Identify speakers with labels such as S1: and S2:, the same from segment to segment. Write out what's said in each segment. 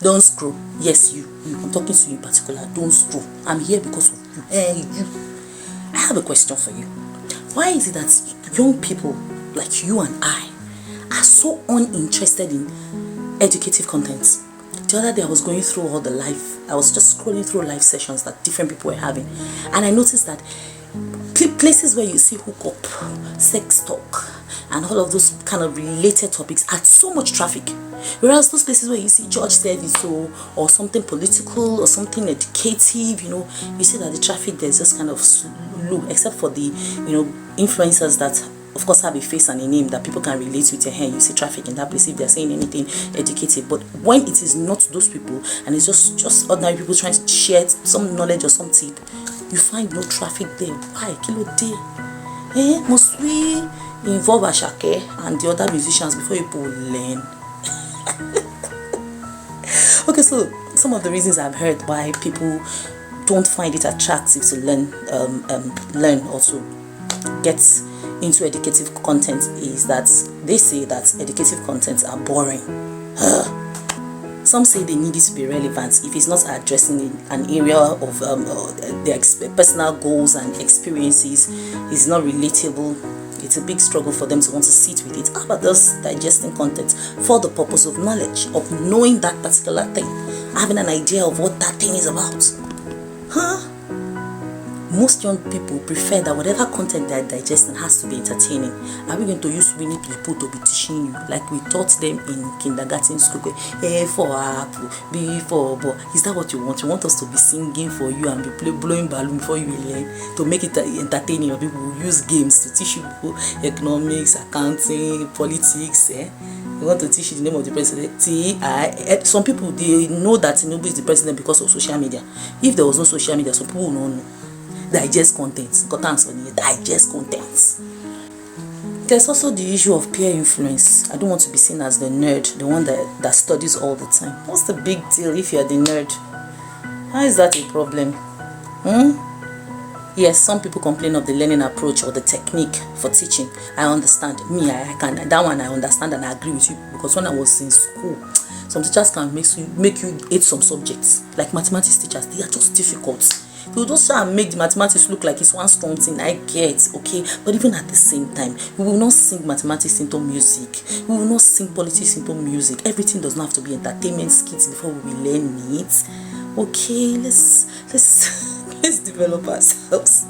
S1: Don't scroll. Yes, you. I'm talking to you in particular. Don't scroll. I'm here because of you. You. I have a question for you. Why is it that young people like you and I are so uninterested in educative content? The other day I was going through all the live, I was just scrolling through live sessions that different people were having, and I noticed that places where you see hookup, sex talk, and all of those kind of related topics had so much traffic. Whereas those places where you see church service or something political or something educative, you see that the traffic there is just kind of low, except for the, influencers that of course have a face and a name that people can relate with. You see traffic in that place if they're saying anything educative. But when it is not those people and it's just ordinary people trying to share some knowledge or some tip, you find no traffic there. Why? Kilo day. Must we involve Ashake and the other musicians before people learn? Okay, so some of the reasons I've heard why people don't find it attractive to learn or to get into educative content is that they say that educative contents are boring. Some say they need it to be relevant. If it's not addressing an area of their personal goals and experiences, it's not relatable. It's a big struggle for them to want to sit with it. How about just digesting content for the purpose of knowledge, of knowing that particular thing, having an idea of what that thing is about? Most young people prefer that whatever content they're digesting has to be entertaining. Are we going to use Winnie people to be teaching you like we taught them in kindergarten school? A for apple, B for boy. Is that what you want? You want us to be singing for you and be blowing balloon before you learn? To make it entertaining, or people will use games to teach you people economics, accounting, politics. You want to teach you the name of the president. Some people, they know that Tinubu is the president because of social media. If there was no social media, some people would not know. Digest contents. Digest contents. There's also the issue of peer influence. I don't want to be seen as the nerd, the one that studies all the time. What's the big deal if you're the nerd? How is that a problem? Yes, some people complain of the learning approach or the technique for teaching. I understand. I can. That one I understand and I agree with you, because when I was in school, some teachers can make you hate some subjects. Like mathematics teachers, they are just difficult. You just try and make the mathematics look like it's one strong thing. I get, okay, but even at the same time, we will not sing mathematics into music. We will not sing politics into music. Everything does not have to be entertainment skits before we learn it. Okay, let's develop ourselves.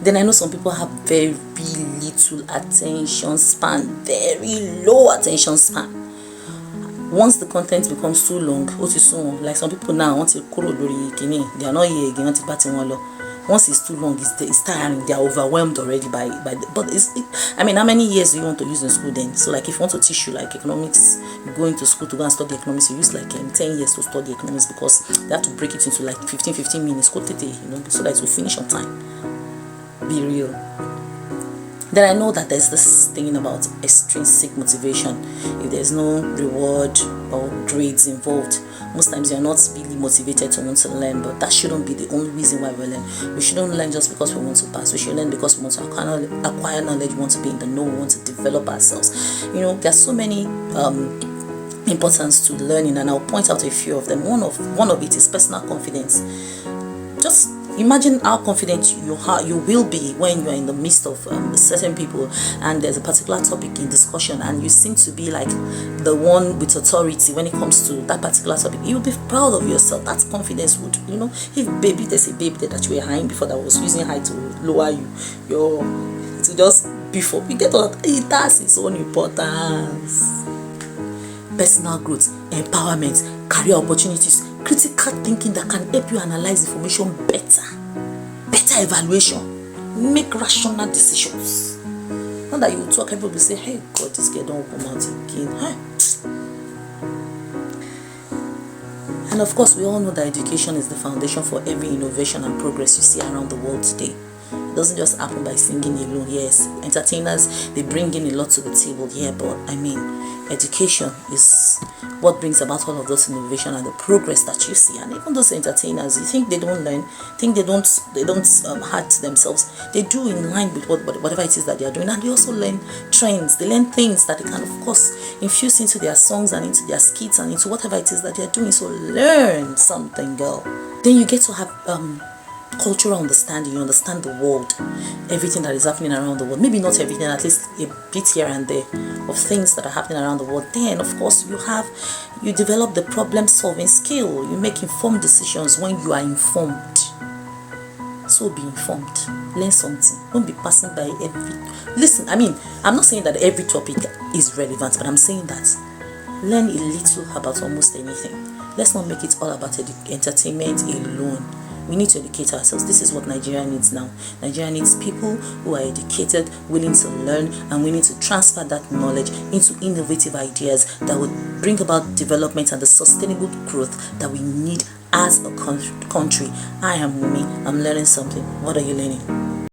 S1: Then I know some people have very little attention span, very low attention span. Once the content becomes too long, like some people now want to they are not here again. Once it's too long, it's tiring. They are overwhelmed already by but how many years do you want to use in school then? So like if you want to teach you like economics, you go into school to go and study economics, you use like 10 years to study economics, because they have to break it into like 15 minutes, so that it will finish on time. Be real. Then I know that there's this thing about extrinsic motivation. If there's no reward or grades involved, most times you're not really motivated to want to learn. But that shouldn't be the only reason why we learn. We shouldn't learn just because we want to pass. We should learn because we want to acquire knowledge, we want to be in the know, we want to develop ourselves. There's so many importance to learning, and I'll point out a few of them. One of it is personal confidence. Just imagine how confident you will be when you're in the midst of certain people and there's a particular topic in discussion and you seem to be like the one with authority when it comes to that particular topic. You'll be proud of yourself. That confidence would, if there's a baby that you were high before that was using high to lower you, to just before you get all that, it has its own importance. Personal growth, empowerment, career opportunities, critical thinking that can help you analyze information better evaluation, make rational decisions. Not that you will talk, people will say, hey God, this girl don't come out again. And of course, we all know that education is the foundation for every innovation and progress you see around the world today. It doesn't just happen by singing alone. Yes, entertainers, they bring in a lot to the table, but education is what brings about all of those innovation and the progress that you see. And even those entertainers, you think they don't learn, think they don't hurt themselves. They do in line with whatever it is that they are doing, and they also learn trends. They learn things that they can, of course, infuse into their songs and into their skits and into whatever it is that they are doing. So learn something, girl. Then you get to have cultural understanding. You understand the world, everything that is happening around the world. Maybe not everything, at least a bit here and there of things that are happening around the world. Then of course you develop the problem solving skill. You make informed decisions when you are informed. So be informed, learn something. Don't be passing by listen, I mean, I'm not saying that every topic is relevant, but I'm saying that learn a little about almost anything. Let's not make it all about entertainment alone. We need to educate ourselves. This is what Nigeria needs now. Nigeria needs people who are educated, willing to learn, and willing to transfer that knowledge into innovative ideas that would bring about development and the sustainable growth that we need as a country. I am Wumi. I'm learning something. What are you learning?